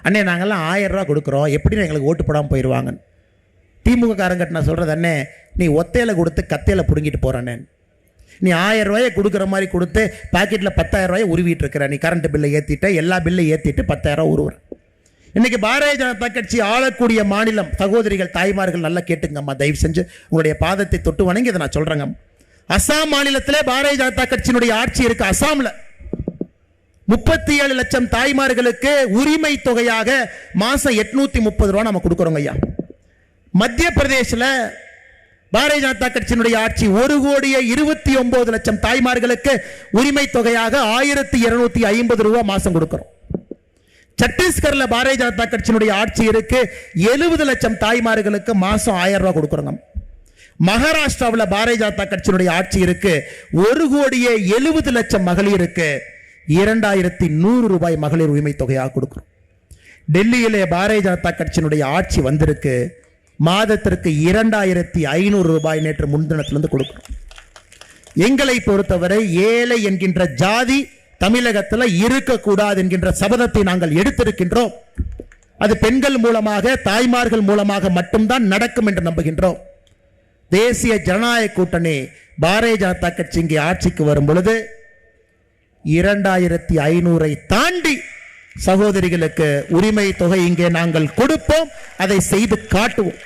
அண்ணே நாங்கள்லாம் 1000 ரூபா கொடுக்குறோம், எப்படி எங்களுக்கு ஓட்டு போடாமல் போயிடுவாங்க. திமுக காரங்கிட்ட நான் சொல்கிறது, அண்ணே நீ ஒத்தையில் கொடுத்து கத்தையில் பிடுங்கிட்டு போகிறண்ணே. நீ 1000 ரூபாயை கொடுக்குற மாதிரி கொடுத்து பாக்கெட்டில் 10,000 ரூபாயை உருவிட்டு இருக்கிற. நீ கரண்ட் பில்லை ஏற்றிட்ட, எல்லா பில்லை ஏற்றிட்டு 10,000 ரூபா உருவுற. இன்றைக்கி பாரதிய ஜனதா கட்சி ஆளக்கூடிய மாநிலம். சகோதரிகள் தாய்மார்கள் நல்லா கேட்டுங்கம்மா, தயவு செஞ்சு உங்களுடைய பாதத்தை தொட்டு வணங்கி இதை நான் சொல்கிறேங்க. அசாம் மாநிலத்திலே பாரதிய ஜனதா கட்சியினுடைய ஆட்சி இருக்கு. அசாமில் 37 லட்சம் தாய்மார்களுக்கு உரிமை தொகையாக மாதம் 830 ரூபா நம்ம கொடுக்குறோங்க ஐயா. மத்திய பிரதேசில் பாரதிய ஜனதா கட்சியினுடைய ஆட்சி 1,29 லட்சம் தாய்மார்களுக்கு உரிமை தொகையாக 1,250 ரூபா மாசம் கொடுக்கிறோம். சத்தீஸ்கர்ல பாரதிய ஜனதா கட்சியினுடைய ஆட்சி இருக்கு. 70 லட்சம் தாய்மார்களுக்கு மாசம் 1000 ரூபாய் கொடுக்கிறோம். மகாராஷ்டிராவில் பாரதிய ஜனதா கட்சியினுடைய ஆட்சி இருக்கு. 1,70 லட்சம் மகளிருக்கு 2,100 ரூபாய் மகளிர் உரிமை தொகையாக கொடுக்கிறோம். டெல்லியிலே பாரதிய ஜனதா கட்சியினுடைய ஆட்சி வந்திருக்கு. மாதத்திற்கு 2,500 ரூபாய் நேற்று முன்தினத்திலிருந்து கொடுக்கிறோம். எங்களை பொறுத்தவரை ஏழை என்கின்ற ஜாதி தமிழகத்தில் இருக்கக்கூடாது என்கின்ற சபதத்தை நாங்கள் எடுத்திருக்கின்றோம். அது பெண்கள் மூலமாக, தாய்மார்கள் மூலமாக மட்டும்தான் நடக்கும் என்று நம்புகின்றோம். தேசிய ஜனநாயக கூட்டணி பாரதிய ஜனதா கட்சி இங்கே ஆட்சிக்கு வரும் பொழுது 2,500 தாண்டி சகோதரிகளுக்கு உரிமை தொகை இங்கே நாங்கள் கொடுப்போம். அதை செய்து காட்டுவோம்.